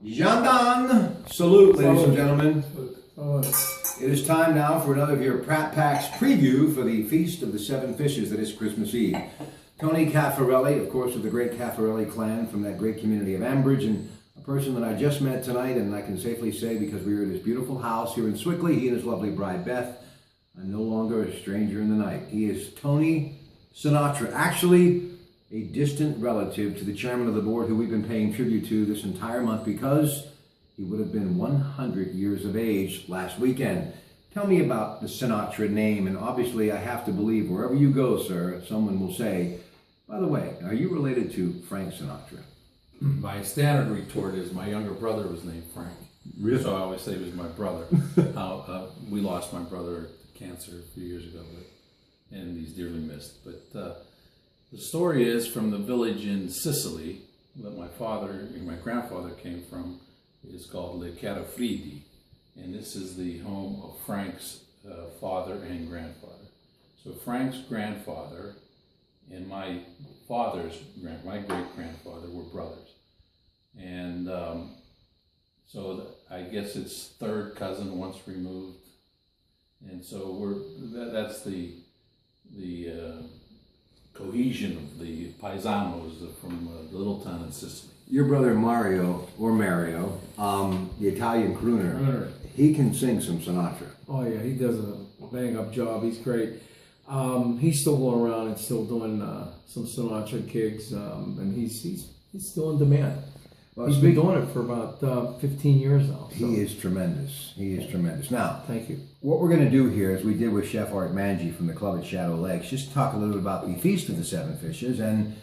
Gendarme, salute, ladies and gentlemen. Salute. It is time now for another of your Pratt Packs preview for the Feast of the Seven Fishes that is Christmas Eve. Tony Caffarelli, of course, of the great Caffarelli clan from that great community of Ambridge, and a person that I just met tonight, and I can safely say because we were at his beautiful house here in Swickley, he and his lovely bride Beth, I'm no longer a stranger in the night. He is Tony Sinatra, actually a distant relative to the chairman of the board who we've been paying tribute to this entire month because he would have been 100 years of age last weekend. Tell me about the Sinatra name, and obviously I have to believe wherever you go, sir, someone will say, by the way, are you related to Frank Sinatra? My standard retort is my younger brother was named Frank. Really? So I always say he was my brother. We lost my brother to cancer a few years ago, and he's dearly missed. But the story is from the village in Sicily that my grandfather came from. It's called Le Catafridi, and this is the home of Frank's father and grandfather. So Frank's grandfather and my great-grandfather were brothers. And so I guess it's third cousin once removed. And so that's the cohesion of the paisanos from the little town in Sicily. Your brother Mario, the Italian crooner, he can sing some Sinatra. Oh yeah, he does a bang-up job. He's great. He's still going around and still doing some Sinatra gigs, and he's still in demand. Well, he's been doing it for about 15 years now. So. He is tremendous. He is tremendous. Now, thank you. What we're going to do here, as we did with Chef Art Manji from the club at Shadow Lakes, just talk a little bit about the Feast of the Seven Fishes, and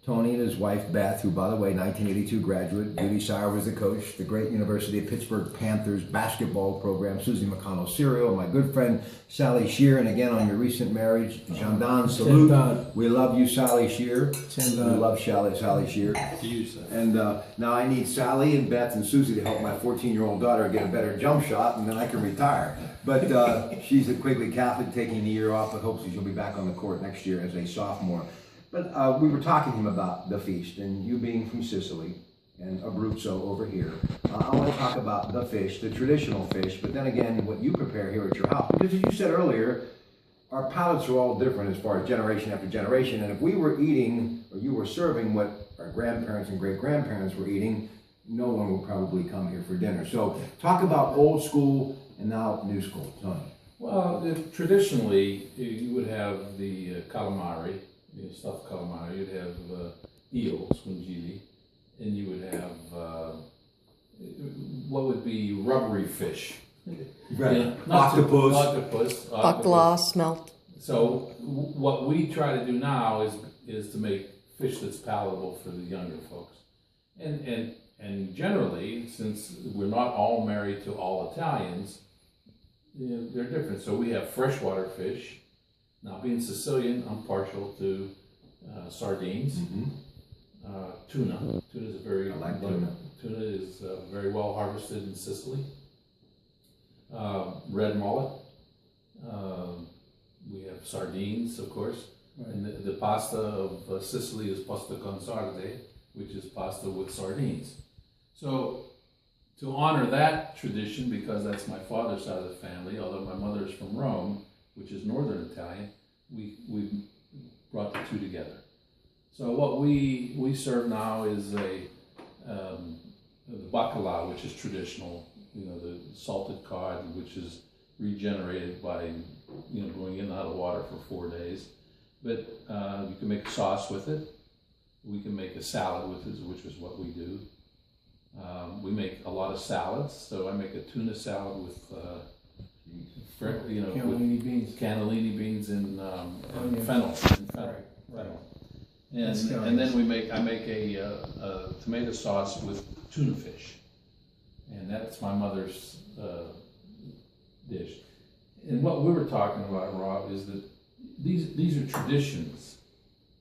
Tony and his wife Beth, who, by the way, 1982 graduate. Judy Sire was the coach, the great University of Pittsburgh Panthers basketball program, Susie McConnell Serial, my good friend Sally Shear, and again on your recent marriage, Gendarme, salute. We love you, Sally Shear. We love Sally Shear. And now I need Sally and Beth and Susie to help my 14-year-old daughter get a better jump shot, and then I can retire. But she's at Quigley Catholic taking a year off, but hopefully she'll be back on the court next year as a sophomore. But we were talking to him about the feast, and you being from Sicily, and Abruzzo over here. I want to talk about the fish, the traditional fish, but then again, what you prepare here at your house. Because as you said earlier, our palates are all different as far as generation after generation, and if we were eating, or you were serving what our grandparents and great-grandparents were eating, no one would probably come here for dinner. So talk about old school and now new school. Tony. Well, traditionally, you would have the calamari, stuffed calamari, you'd have eel, swingili, and you would have what would be rubbery fish. Right. Octopus. Bacala, smelt. So what we try to do now is to make fish that's palatable for the younger folks. And generally, since we're not all married to all Italians, they're different. So we have freshwater fish. Now, being Sicilian, I'm partial to sardines, tuna. Tuna is Tuna is very well harvested in Sicily. Red mullet. We have sardines, of course, and the pasta of Sicily is pasta con sarde, which is pasta with sardines. So, to honor that tradition, because that's my father's side of the family, although my mother is from Rome, which is northern Italian, we brought the two together. So what we serve now is the bacala, which is traditional, the salted cod, which is regenerated by going in and out of water for 4 days. But you can make a sauce with it. We can make a salad with it, which is what we do. We make a lot of salads. So I make a tuna salad with cannellini beans and fennel. And then I make a tomato sauce with tuna fish, and that's my mother's dish. And what we were talking about, Rob, is that these are traditions,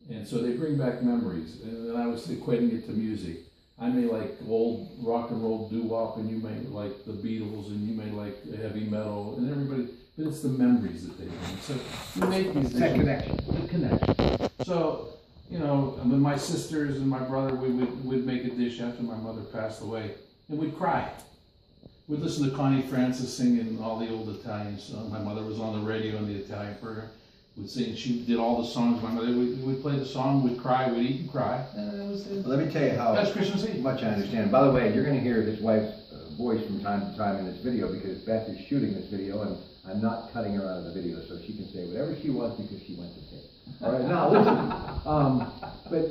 and so they bring back memories. And I was equating it to music. I may like old rock and roll doo-wop, and you may like the Beatles, and you may like heavy metal, and everybody. But it's the memories that they bring. So you make these that connection. The connection. So with my sisters and my brother, we'd make a dish after my mother passed away. and we'd cry. We'd listen to Connie Francis singing all the old Italian songs. My mother was on the radio in the Italian program. We'd sing, she did all the songs. My mother, we'd play the song, we'd cry, we'd eat and cry. And it was, Let me tell you how that's Christmas Eve. much I understand. By the way, you're going to hear his wife's voice from time to time in this video because Beth is shooting this video and I'm not cutting her out of the video, so she can say whatever she wants because she went to tape. All right, now listen, but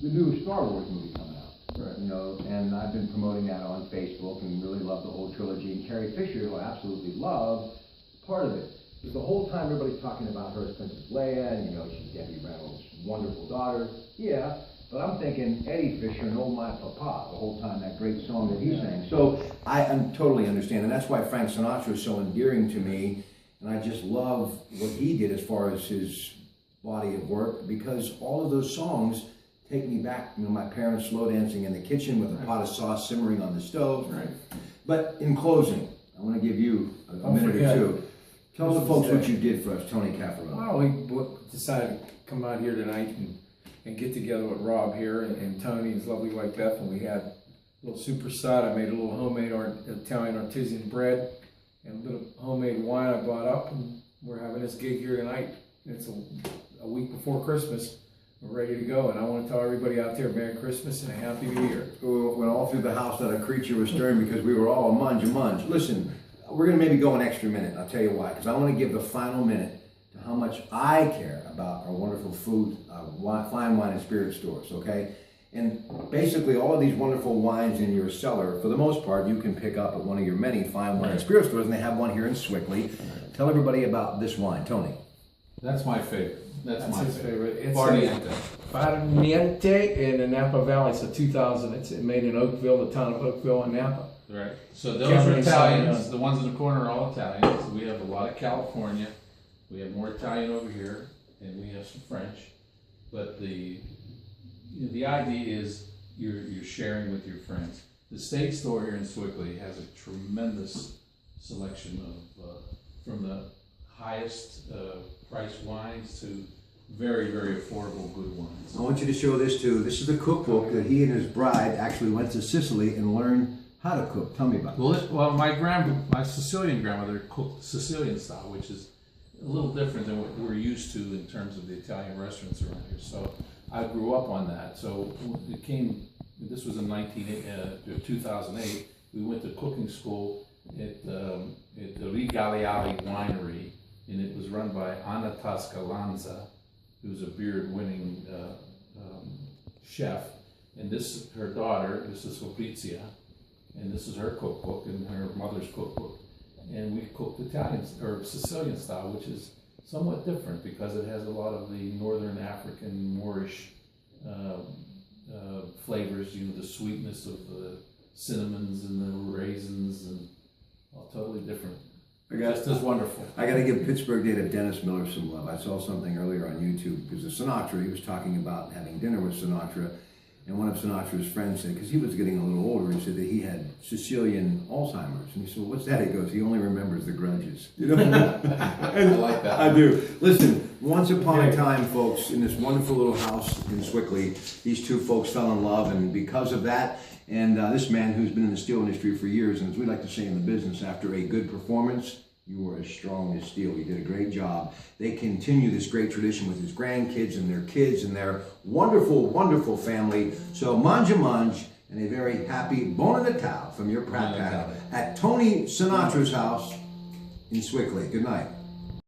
the new Star Wars movie coming out, Right. you know, and I've been promoting that on Facebook and really love the whole trilogy. And Carrie Fisher, who I absolutely love, part of it. But the whole time everybody's talking about her as Princess Leia, and you know, she's Debbie Reynolds' wonderful daughter. Yeah, but I'm thinking Eddie Fisher and Oh My Papa the whole time, that great song that he sang. So I totally understand, and that's why Frank Sinatra is so endearing to me, and I just love what he did as far as his body of work, because all of those songs take me back, you know, my parents slow dancing in the kitchen with a pot of sauce simmering on the stove. Right. But in closing, I want to give you a minute or two. Tell the folks what you did for us, Tony Caffarello. Well, we decided to come out here tonight and get together with Rob here and Tony and his lovely wife Beth, and we had a little superside. I made a little homemade Italian artisan bread and a little homemade wine I brought up, and we're having this gig here tonight. It's a week before Christmas. We're ready to go, and I want to tell everybody out there Merry Christmas and a Happy New Year. Went all through the house not a creature was stirring because we were all a munge. Listen, we're going to maybe go an extra minute. I'll tell you why, because I want to give the final minute to how much I care about our wonderful food, fine wine and spirit stores, okay? And basically all of these wonderful wines in your cellar, for the most part, you can pick up at one of your many fine wine and spirit stores, and they have one here in Swickley. Tell everybody about this wine, Tony. That's my favorite. That's my his favorite. It's Farniente. Farniente in the Napa Valley. It's a 2000. It's made in Oakville, the town of Oakville in Napa. Right. So those Cabernet are Italians. Sauvignon. The ones in the corner are all Italians. We have a lot of California. We have more Italian over here, and we have some French. But the idea is you're sharing with your friends. The State Store here in Swickley has a tremendous selection of from the highest price wines to very, very affordable good wines. I want you to show this too. This is a cookbook that he and his bride actually went to Sicily and learned how to cook. Tell me about it. Well, my Sicilian grandmother cooked Sicilian style, which is a little different than what we're used to in terms of the Italian restaurants around here. So I grew up on that. So it came, this was in 2008. We went to cooking school at the Rigaliali Winery, and it was run by Anna Tascalanza, who's a beard-winning chef. And this, her daughter, this is Fabrizia, and this is her cookbook and her mother's cookbook. And we cooked Italian or Sicilian style, which is somewhat different because it has a lot of the Northern African Moorish flavors. You know, the sweetness of the cinnamons and the raisins, and totally different. Just as wonderful. I got to give Pittsburgh native Dennis Miller some love. I saw something earlier on YouTube because of Sinatra. He was talking about having dinner with Sinatra, and one of Sinatra's friends said, because he was getting a little older, he said that he had Sicilian Alzheimer's. And he said, well, what's that? He goes, he only remembers the grudges. You know? I like that. I do. Listen, once upon a time, folks, in this wonderful little house in Swickley, these two folks fell in love, and because of that, and this man who's been in the steel industry for years, and as we like to say in the business, after a good performance, you were as strong as steel. You did a great job. They continue this great tradition with his grandkids and their kids and their wonderful, wonderful family. So mange and a very happy Bon Natale from your Pratte at Tony Sinatra's house in Swickley. Good night.